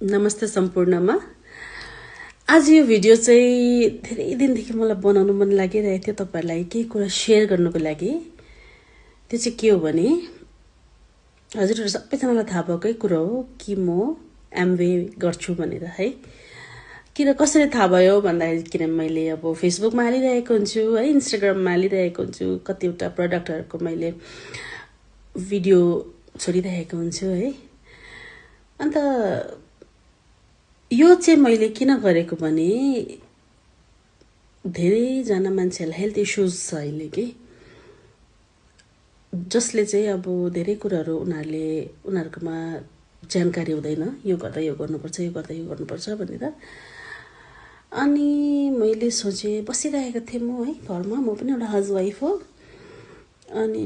नमस्ते सम्पूर्णमा। आज यो भिडियो चाहिँ धेरै दिनदेखि मलाई बनाउनु मन लागिरहेको थियो तपाईहरुलाई केही कुरा शेयर गर्नको लागि। त्यो चाहिँ के हो भने हजुरहरु सबैजनालाई थाहा भएकै कुरा हो कि म एमवे गर्छु भनेर है। किन कसरी थाहा भयो भन्दाखेरि किन मैले अब फेसबुकमा हालिरहेको हुन्छु है, इन्स्टाग्राममा हालिरहेको हुन्छु, कतिवटा प्रोडक्टहरुको मैले भिडियो छोडिरहेको हुन्छु है। अन्त यो चाहिँ मैले किन गरेको भने धेरै जना मान्छेलाई हेल्थ इश्यूज छ अहिले के, जसले चाहिँ अब धेरै कुराहरु उनीहरुकोमा जानकारी हुँदैन, यो गर्दा यो गर्नुपर्छ, यो गर्दा यो गर्नुपर्छ भनेर। अनि मैले सोचे बसिरहेको थिएँ म है घरमा, म पनि एउटा हाउसवाइफ हो। अनि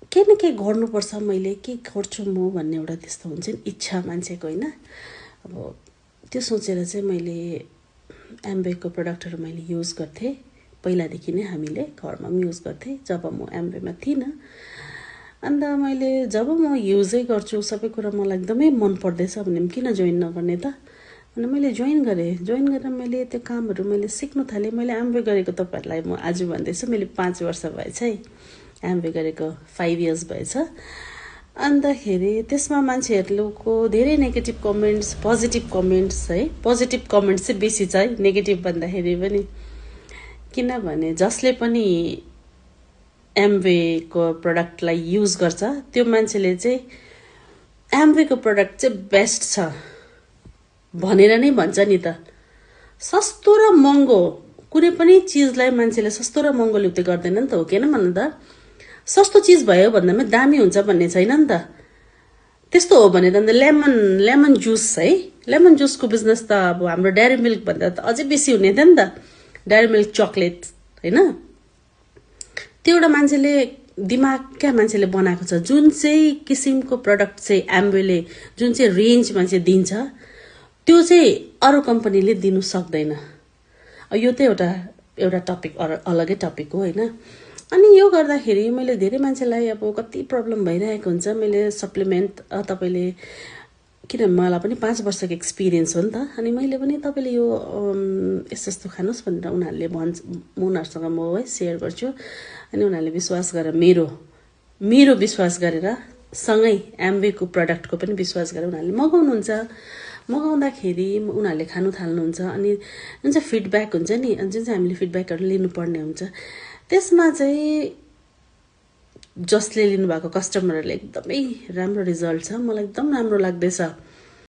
के न के गर्नुपर्छ, मैले के गर्छु म भन्ने एउटा त्यस्तो हुन्छ नि इच्छा मान्छेको हैन। अब त्यो सोचेर चाहिँ मैले एमवेको प्रोडक्टहरु मैले युज गर्थे। पहिलादेखि नै हामीले घरमा पनि युज गर्थे जब म एमवेमा थिइन। अन्त मैले जब म युजै गर्छु सबै कुरा मलाई एकदमै मन पर्दैछ भने किन जोइन नगर्ने त अनि मैले जोइन गरेर मैले त्यो कामहरु मैले सिक्न थाले। मैले एमवे गरेको तपाईहरुलाई म आज भन्दैछु, मैले 5 वर्ष भएछ है एमवे गरेको, 5 इयर्स भएछ। अन्तखेरि त्यसमा मान्छेहरुको धेरै नेगेटिभ कमेन्ट्स, पोजिटिभ कमेन्ट्स है। पोजिटिभ कमेन्ट्स चाहिँ बेसी छ है नेगेटिभ भन्दाखेरि पनि, किनभने जसले पनि एमवे को प्रोडक्टलाई युज गर्छ त्यो मान्छेले चाहिँ एमवे को प्रोडक्ट चाहिँ बेस्ट छ भनेर नै भन्छ नि त। सस्तो र महँगो कुनै पनि चीजलाई मान्छेले सस्तो र महँगो लिउँदै गर्दैन नि त, हो किन भन्नु त। सस्तो चीज भयो भन्दामा दामी हुन्छ भन्ने छैन नि त। त्यस्तो हो भने त लेमन जुस है, लेमन जुसको बिजनेस त अब हाम्रो डेयरी मिल्क भन्दा त अझै बेसी हुने थियो नि त। डेयरी मिल्क चकलेट हैन, त्यो एउटा मान्छेले दिमागका मान्छेले बनाएको छ। जुन चाहिँ किसिमको प्रोडक्ट चाहिँ एमवेले जुन चाहिँ रेन्ज मान्छे दिन्छ त्यो चाहिँ अरु कम्पनीले दिनु सक्दैन। यो त एउटा टपिक अलगै टपिक हो हैन। अनि यो गर्दाखेरि मैले धेरै मान्छेलाई अब कति प्रब्लम भइरहेको हुन्छ। मैले सप्लिमेन्ट तपाईले किन मलाई पनि 5 वर्षको एक्सपिरियन्स हो नि त। अनि मैले पनि तपाईले यो यस्तो खानुस् भनेर उनीहरुले भन्छ, उनीहरुसँग म है शेयर गर्छु। अनि उनीहरुले विश्वास गरेर मेरो विश्वास गरेर सँगै एमवे को प्रोडक्टको पनि विश्वास गरेर उनीहरुले मगाउनुहुन्छ। मगाउँदाखेरि उनीहरुले खानु थाल्नुहुन्छ। अनि जुन चाहिँ फिडब्याक हुन्छ नि, जुन चाहिँ हामीले फिडब्याकहरु लिनुपर्ने हुन्छ, त्यसमा चाहिँ जसले लिनुभएको कस्टमरहरुले एकदमै राम्रो रिजल्ट छ, मलाई एकदम राम्रो लाग्दैछ।